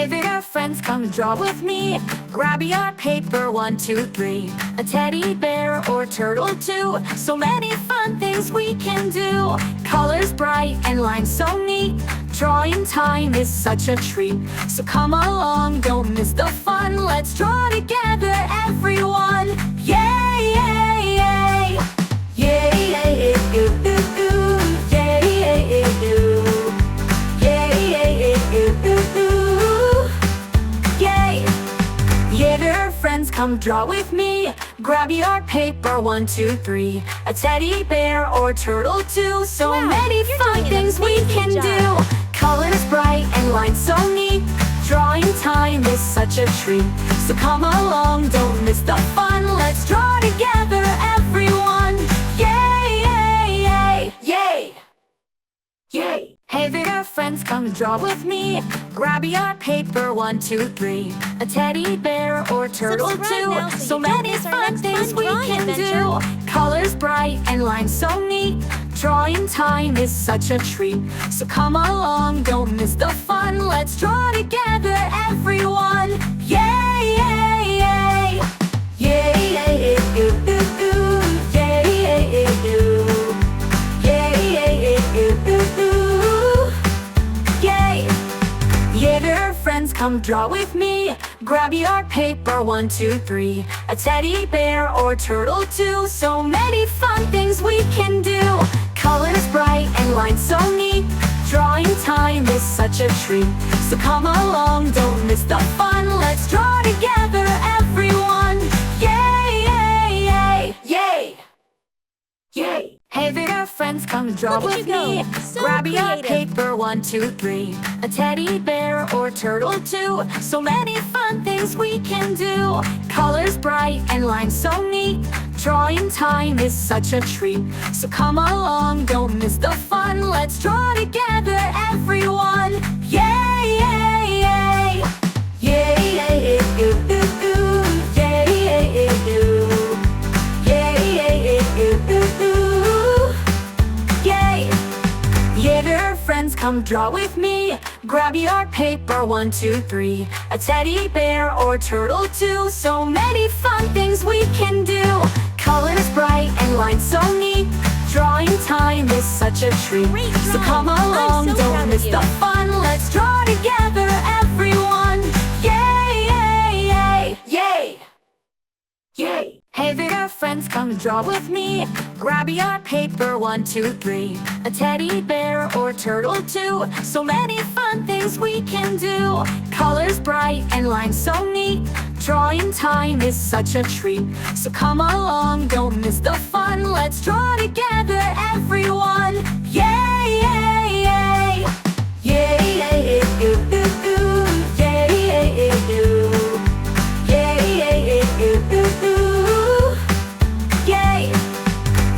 Hey there friends, come draw with me. Grab your paper, 1, 2, 3. A teddy bear or turtle too. So many fun things we can do. Colors bright and lines so neat. Drawing time is such a treat. So come along, don't miss the fun. Let's draw together, everyone. Yay, yay, yay. Yay, yay, ooh, ooh, ooh. Yay, yay, ooh. Yay, yay, ooh, ooh, ooh. Yay. Yeah, there, friends, come draw with me. Grab your paper, 1, 2, 3. A teddy bear or turtle too. So many fun things we can do. Colors bright and lines so neat. Drawing time is such a treat. So come along, don't miss the fun. Let's draw together, everyone. Yay, yay, yay, yay. Yay. Hey there friends, come draw with me. Grab your paper, 1, 2, 3. A teddy bear or turtle too. So many fun things we can do. Colors bright and lines so neat. Drawing time is such a treat. So come along, don't miss the fun. Let's draw together, everyone. Yay, yay, yay. Yay, yay, ooh, ooh, ooh. Yay, yay, ooh. Yay, yay, ooh, ooh, ooh. Yay. Yeah, there, friends, come draw with me. Grab your paper, 1, 2, 3. A teddy bear or turtle too. So many fun things we can do. Colors bright and lines so neat. Drawing time is such a treat. So come along, don't miss the fun. Let's draw together, everyone. Yay, yay, yay, yay. Yay. Hey there friends, come draw with me. Grab your paper, 1, 2, 3. A teddy bear or turtle too. So many fun things we can do. Colors bright and lines so neat. Drawing time is such a treat. So come along, don't miss the fun. Let's draw together, everyone. Yay, yay, yay. Yay, yay, ooh, ooh, ooh. Yay, yay, ooh. Yay, yay, ooh, ooh, ooh. Yay. Yeah, there, friends, come draw with me. Grab your paper, 1, 2, 3. A teddy bear or turtle too. So many fun things we can do. Colors bright and lines so neat. Drawing time is such a treat. So come along, don't miss the fun. Let's draw together, everyone. Yay, yay, yay, yay. Yay. Hey there friends, come draw with me. Grab your paper, 1, 2, 3. A teddy bear or turtle too. So many fun things we can do. Colors bright and lines so neat. Drawing time is such a treat. So come along, don't miss the fun. Let's draw together, everyone. Yay, yay, yay. Yay, yay, ooh, ooh, ooh. Yay, yay, ooh. Yay, yay, ooh, ooh, ooh. Yay.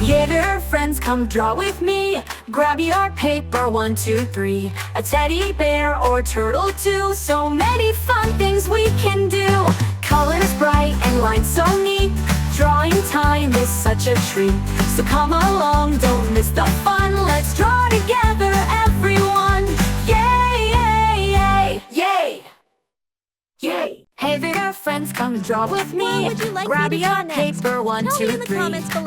Yeah, there, friends, come draw with me. Grab your paper, 1, 2, 3. A teddy bear or turtle too. So many fun things we can do. Colors bright and lines so neat. Drawing time is such a treat. So come along, don't miss the fun. Let's draw together, everyone. Yay, yay, yay, yay. Yay. Hey there friends, come draw with me. Grab your paper, 1, 2, 3.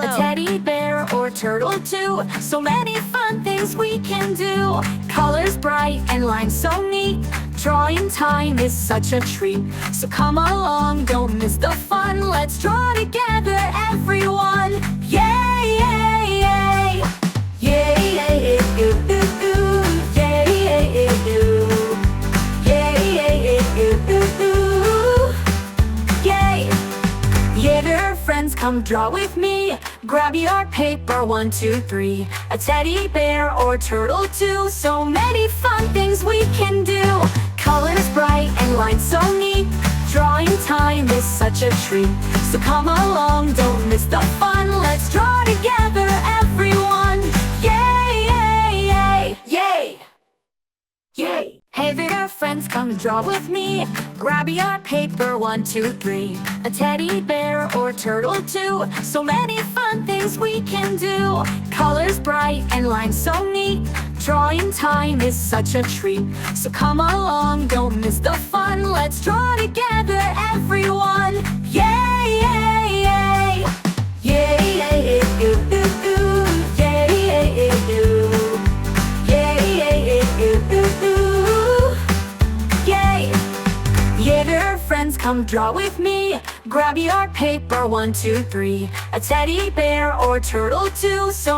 A teddy bear or turtle too. So many fun things we can do. Colors bright and lines so neat. Drawing time is such a treat. So come along, don't miss the fun. Let's draw together, everyone. Yay, yay, yay. Yay, yay, ooh, ooh, ooh. Yay, yay, ooh. Yay, yay, ooh, ooh, ooh. Yay. Yeah, there, friends, come draw with me. Grab your paper, 1, 2, 3. A teddy bear or turtle too. So many fun things we can do. Colors bright and lines so neat. Drawing time is such a treat. So come along, don't miss the fun. Let's draw together, everyone. Yay, yay, yay, yay. Yay. Hey there friends, come draw with me. Grab your paper, 1, 2, 3. A teddy bear or turtle too. So many fun things we can do. Colors bright and lines so neat. Drawing time is such a treat. So come along, don't miss the fun. Let's draw together, everyone. Yay, yay, yay. Yay, yay, ooh, ooh, ooh. Yay, yay, ooh. Yay, yay, ooh, ooh, ooh. Yay. Yeah, dear friends, come draw with me. Grab your paper, 1, 2, 3. A teddy bear or turtle too. So